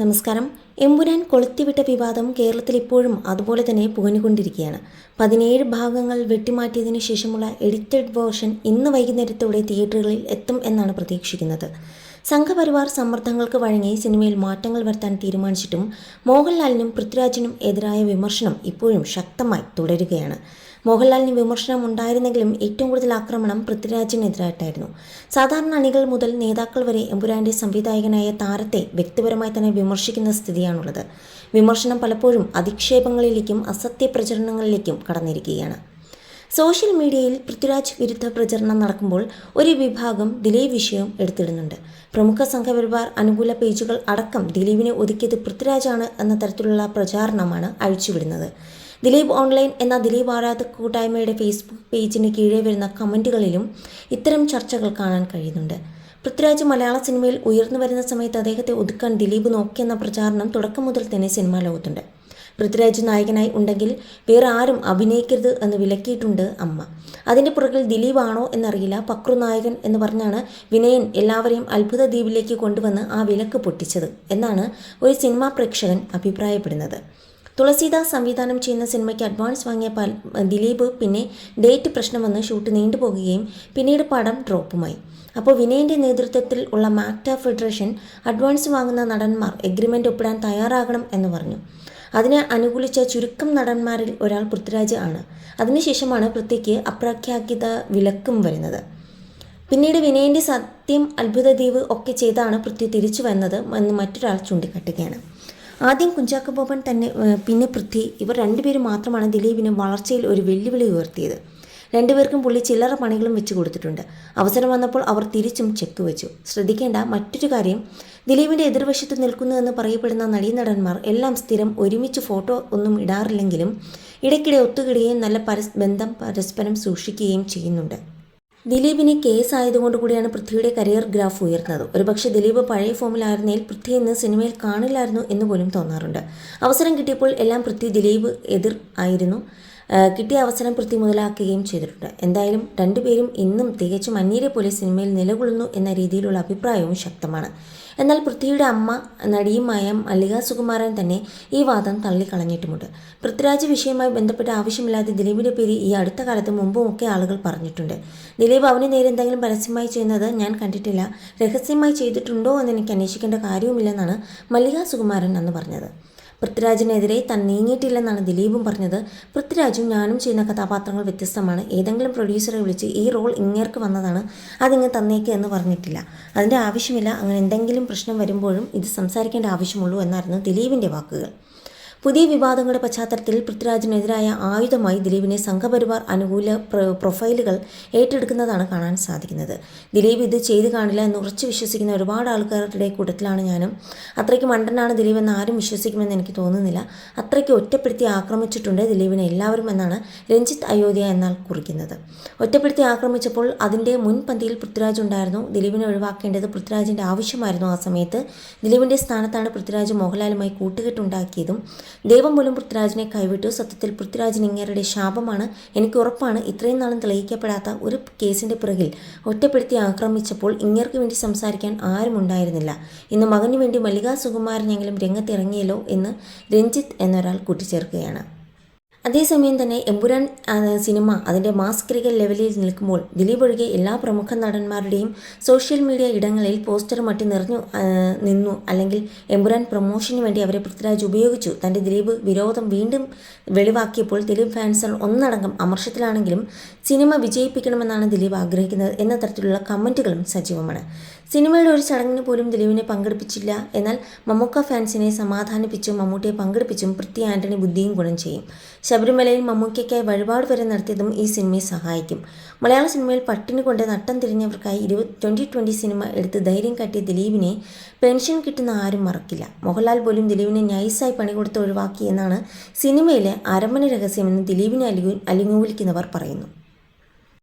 നമസ്കാരം. എമ്പുരാൻ കൊളുത്തിവിട്ട വിവാദം കേരളത്തിൽ ഇപ്പോഴും അതുപോലെ തന്നെ പുകഞ്ഞുകൊണ്ടിരിക്കുകയാണ്. 17 ഭാഗങ്ങൾ വെട്ടിമാറ്റിയതിനു ശേഷമുള്ള എഡിറ്റഡ് വേർഷൻ ഇന്ന് വൈകുന്നേരത്തോടെ തിയേറ്ററുകളിൽ എത്തും എന്നാണ് പ്രതീക്ഷിക്കുന്നത്. സംഘപരിവാർ സമ്മർദ്ദങ്ങൾക്ക് വഴങ്ങി സിനിമയിൽ മാറ്റങ്ങൾ വരുത്താൻ തീരുമാനിച്ചിട്ടും മോഹൻലാലിനും പൃഥ്വിരാജിനും എതിരായ വിമർശനം ഇപ്പോഴും ശക്തമായി തുടരുകയാണ്. മോഹൻലാലിന് വിമർശനം ഉണ്ടായിരുന്നെങ്കിലും ഏറ്റവും കൂടുതൽ ആക്രമണം പൃഥ്വിരാജിനെതിരായിട്ടായിരുന്നു. സാധാരണ അണികൾ മുതൽ നേതാക്കൾ വരെ എമ്പുരാന്റെ സംവിധായകനായ താരത്തെ വ്യക്തിപരമായി തന്നെ വിമർശിക്കുന്ന സ്ഥിതിയാണുള്ളത്. വിമർശനം പലപ്പോഴും അധിക്ഷേപങ്ങളിലേക്കും അസത്യ പ്രചരണങ്ങളിലേക്കും കടന്നിരിക്കുകയാണ്. സോഷ്യൽ മീഡിയയിൽ പൃഥ്വിരാജ് വിരുദ്ധ പ്രചരണം നടക്കുമ്പോൾ ഒരു വിഭാഗം ദിലീപ് വിഷയം എടുത്തിടുന്നുണ്ട്. പ്രമുഖ സംഘപരിവാർ അനുകൂല പേജുകൾ അടക്കം ദിലീപിനെ ഒതുക്കിയത് പൃഥ്വിരാജാണ് എന്ന തരത്തിലുള്ള പ്രചാരണമാണ് അഴിച്ചുവിടുന്നത്. ദിലീപ് ഓൺലൈൻ എന്ന ദിലീപ് ആരാധക കൂട്ടായ്മയുടെ ഫേസ്ബുക്ക് പേജിന് കീഴെ വരുന്ന കമൻറ്റുകളിലും ഇത്തരം ചർച്ചകൾ കാണാൻ കഴിയുന്നുണ്ട്. പൃഥ്വിരാജ് മലയാള സിനിമയിൽ ഉയർന്നു വരുന്ന സമയത്ത് അദ്ദേഹത്തെ ഒതുക്കാൻ ദിലീപ് നോക്കിയെന്ന പ്രചാരണം തുടക്കം മുതൽ തന്നെ സിനിമാ ലോകത്തുണ്ട്. പൃഥ്വിരാജ് നായകനായി ഉണ്ടെങ്കിൽ വേറെ ആരും അഭിനയിക്കരുത് എന്ന് വിലക്കിയിട്ടുണ്ട് അമ്മ. അതിൻ്റെ പുറകിൽ ദിലീപ് ആണോ എന്നറിയില്ല. പക്രു നായകൻ എന്ന് പറഞ്ഞാണ് വിനയൻ എല്ലാവരെയും അത്ഭുത ദ്വീപിലേക്ക് കൊണ്ടുവന്ന് ആ വിലക്ക് പൊട്ടിച്ചത് എന്നാണ് ഒരു സിനിമാ പ്രേക്ഷകൻ അഭിപ്രായപ്പെടുന്നത്. തുളസീദാസ് സംവിധാനം ചെയ്യുന്ന സിനിമയ്ക്ക് അഡ്വാൻസ് വാങ്ങിയ ദിലീപ് പിന്നെ ഡേറ്റ് പ്രശ്നം വന്ന് ഷൂട്ട് നീണ്ടുപോകുകയും പിന്നീട് പടം ഡ്രോപ്പുമായി. അപ്പോൾ വിനയൻ്റെ നേതൃത്വത്തിൽ ഉള്ള മാക്ട ഫെഡറേഷൻ അഡ്വാൻസ് വാങ്ങുന്ന നടന്മാർ എഗ്രിമെൻ്റ് ഒപ്പിടാൻ തയ്യാറാകണം എന്ന് പറഞ്ഞു. അതിനെ അനുകൂലിച്ച ചുരുക്കം നടന്മാരിൽ ഒരാൾ പൃഥ്വിരാജ് ആണ്. അതിനുശേഷമാണ് പൃഥ്വിക്ക് അപ്രഖ്യാപിത വിലക്കും വരുന്നത്. പിന്നീട് വിനയൻ്റെ സത്യം, അത്ഭുതദ്വീപ് ഒക്കെ ചെയ്താണ് പൃഥ്വി തിരിച്ചു വന്നത് എന്ന് മറ്റൊരാൾ ചൂണ്ടിക്കാട്ടുകയാണ്. ആദ്യം കുഞ്ചാക്കോ ബോബൻ തന്നെ, പിന്നെ പൃഥ്വി, ഇവർ രണ്ടുപേരും മാത്രമാണ് ദിലീപിന് വളർച്ചയിൽ ഒരു വെല്ലുവിളി ഉയർത്തിയത്. രണ്ടുപേർക്കും പുള്ളി ചില്ലറ പണികളും വെച്ച് കൊടുത്തിട്ടുണ്ട്. അവസരം വന്നപ്പോൾ അവർ തിരിച്ചും ചെക്ക് വെച്ചു. ശ്രദ്ധിക്കേണ്ട മറ്റൊരു കാര്യം, ദിലീപിൻ്റെ എതിർവശത്ത് നിൽക്കുന്നുവെന്ന് പറയപ്പെടുന്ന നടീനടന്മാർ എല്ലാം സ്ഥിരം ഒരുമിച്ച് ഫോട്ടോ ഒന്നും ഇടാറില്ലെങ്കിലും ഇടയ്ക്കിടെ ഒത്തുകിടുകയും നല്ല ബന്ധം പരസ്പരം സൂക്ഷിക്കുകയും ചെയ്യുന്നുണ്ട്. ദിലീപിന് കേസ് ആയതുകൊണ്ട് കൂടിയാണ് പൃഥ്വിയുടെ കരിയർ ഗ്രാഫ് ഉയർന്നത്. ഒരുപക്ഷെ ദിലീപ് പഴയ ഫോമിലായിരുന്നെങ്കിൽ പൃഥ്വി ഇന്ന് സിനിമയിൽ കാണില്ലായിരുന്നു എന്ന് പോലും തോന്നാറുണ്ട്. അവസരം കിട്ടിയപ്പോൾ എല്ലാം പൃഥ്വി ദിലീപ് എതിർ ആയിരുന്നു. കിട്ടിയ അവസരം പൃഥ്വി മുതലാക്കുകയും ചെയ്തിട്ടുണ്ട്. എന്തായാലും രണ്ടുപേരും ഇന്നും തികച്ചും അന്യരെ പോലെ സിനിമയിൽ നിലകൊള്ളുന്നു എന്ന രീതിയിലുള്ള അഭിപ്രായവും ശക്തമാണ്. എന്നാൽ പൃഥ്വിയുടെ അമ്മ നടിയുമായ മല്ലിക സുകുമാരൻ തന്നെ ഈ വാദം തള്ളിക്കളഞ്ഞിട്ടുമുണ്ട്. പൃഥ്വിരാജ് വിഷയവുമായി ബന്ധപ്പെട്ട ആവശ്യമില്ലാതെ ദിലീപിൻ്റെ പേര് ഈ അടുത്ത കാലത്ത് മുമ്പുമൊക്കെ ആളുകൾ പറഞ്ഞിട്ടുണ്ട്. ദിലീപ് അവന് നേരെ എന്തെങ്കിലും പരസ്യമായി ചെയ്യുന്നത് ഞാൻ കണ്ടിട്ടില്ല. രഹസ്യമായി ചെയ്തിട്ടുണ്ടോ എന്ന് എനിക്ക് അന്വേഷിക്കേണ്ട കാര്യവുമില്ലെന്നാണ് മല്ലിക സുകുമാരൻ അന്ന് പറഞ്ഞത്. പൃഥ്വിരാജിനെതിരെ താൻ നീങ്ങിയിട്ടില്ലെന്നാണ് ദിലീപും പറഞ്ഞത്. പൃഥ്വിരാജും ഞാനും ചെയ്യുന്ന കഥാപാത്രങ്ങൾ വ്യത്യസ്തമാണ്. ഏതെങ്കിലും പ്രൊഡ്യൂസറെ വിളിച്ച് ഈ റോൾ ഇങ്ങേർക്ക് വന്നതാണ്, അതിങ്ങ് തന്നേക്ക് എന്ന് പറഞ്ഞിട്ടില്ല. അതിൻ്റെ ആവശ്യമില്ല. അങ്ങനെ എന്തെങ്കിലും പ്രശ്നം വരുമ്പോഴും ഇത് സംസാരിക്കേണ്ട ആവശ്യമുള്ളൂ എന്നായിരുന്നു ദിലീപിൻ്റെ വാക്കുകൾ. പുതിയ വിവാദങ്ങളുടെ പശ്ചാത്തലത്തിൽ പൃഥ്വിരാജിനെതിരായ ആയുധമായി ദിലീപിനെ സംഘപരിവാർ അനുകൂല പ്രൊഫൈലുകൾ ഏറ്റെടുക്കുന്നതാണ് കാണാൻ സാധിക്കുന്നത്. ദിലീപ് ഇത് ചെയ്തു കാണില്ല എന്ന് ഉറച്ചു വിശ്വസിക്കുന്ന ഒരുപാട് ആൾക്കാരുടെ കൂട്ടത്തിലാണ് ഞാനും. അത്രയ്ക്ക് മണ്ടനാണ് ദിലീപ് എന്ന് ആരും വിശ്വസിക്കുമെന്ന് എനിക്ക് തോന്നുന്നില്ല. അത്രയ്ക്ക് ഒറ്റപ്പെടുത്തി ആക്രമിച്ചിട്ടുണ്ട് ദിലീപിനെ എല്ലാവരും എന്നാണ് രഞ്ജിത്ത് അയോധ്യ എന്നാൽ കുറിക്കുന്നത്. ഒറ്റപ്പെടുത്തി ആക്രമിച്ചപ്പോൾ അതിൻ്റെ മുൻപന്തിയിൽ പൃഥ്വിരാജ് ഉണ്ടായിരുന്നു. ദിലീപിനെ ഒഴിവാക്കേണ്ടത് പൃഥ്വിരാജിൻ്റെ ആവശ്യമായിരുന്നു. ആ സമയത്ത് ദിലീപിൻ്റെ സ്ഥാനത്താണ് പൃഥ്വിരാജ് മോഹൻലാലുമായി കൂട്ടുകെട്ടുണ്ടാക്കിയതും. ദൈവം പോലും പൃഥ്വിരാജിനെ കൈവിട്ടു. സത്യത്തിൽ പൃഥ്വിരാജിന് ഇങ്ങേരുടെ ശാപമാണ്. എനിക്ക് ഉറപ്പാണ് ഇത്രയും നാളും തെളിയിക്കപ്പെടാത്ത ഒരു കേസിൻ്റെ പിറകിൽ ഒറ്റപ്പെടുത്തി ആക്രമിച്ചപ്പോൾ ഇങ്ങേർക്ക് വേണ്ടി സംസാരിക്കാൻ ആരും ഉണ്ടായിരുന്നില്ല. ഇന്ന് മകനു വേണ്ടി മല്ലിക സുകുമാരനെങ്കിലും രംഗത്തിറങ്ങിയല്ലോ എന്ന് രഞ്ജിത്ത് എന്നൊരാൾ കൂട്ടിച്ചേർക്കുകയാണ്. അതേസമയം തന്നെ എമ്പുരാൻ സിനിമ അതിൻ്റെ മാസ്ക്രികൽ ലെവലിൽ നിൽക്കുമ്പോൾ ദിലീപ് ഒഴികെ എല്ലാ പ്രമുഖ നടന്മാരുടെയും സോഷ്യൽ മീഡിയ ഇടങ്ങളിൽ പോസ്റ്റർ മട്ടി നിന്നു. അല്ലെങ്കിൽ എമ്പുരാൻ പ്രൊമോഷന് വേണ്ടി അവരെ പൃഥ്വിരാജ് ഉപയോഗിച്ചു. തൻ്റെ ദിലീപ് വിരോധം വീണ്ടും വെളിവാക്കിയപ്പോൾ ദിലീപ് ഫാൻസുകൾ ഒന്നടങ്കം അമർഷത്തിലാണെങ്കിലും സിനിമ വിജയിപ്പിക്കണമെന്നാണ് ദിലീപ് ആഗ്രഹിക്കുന്നത് എന്ന തരത്തിലുള്ള കമൻറ്റുകളും സജീവമാണ്. സിനിമയുടെ ഒരു ചടങ്ങിന് പോലും ദിലീപിനെ പങ്കെടുപ്പിച്ചില്ല. എന്നാൽ മമ്മൂക്ക ഫാൻസിനെ സമാധാനിപ്പിച്ചും മമ്മൂട്ടിയെ പങ്കെടുപ്പിച്ചും പൃഥ്വി ആൻ്റണി ബുദ്ധിയും ഗുണം ചെയ്യും. ശബരിമലയിൽ മമ്മൂക്കയ്ക്കായി വഴിപാട് വരെ നടത്തിയതും ഈ സിനിമയെ സഹായിക്കും. മലയാള സിനിമയിൽ പട്ടിണി കൊണ്ട് നട്ടം തിരിഞ്ഞവർക്കായി 2020 സിനിമ എടുത്ത് ധൈര്യം കാട്ടിയ ദിലീപിനെ പെൻഷൻ കിട്ടുന്ന ആരും മറക്കില്ല. മോഹൻലാൽ പോലും ദിലീപിനെ നൈസായി പണി കൊടുത്ത് ഒഴിവാക്കി എന്നാണ് സിനിമയിലെ അരമന രഹസ്യമെന്ന് ദിലീപിനെ അലിംഗൂലിക്കുന്നവർ പറയുന്നു.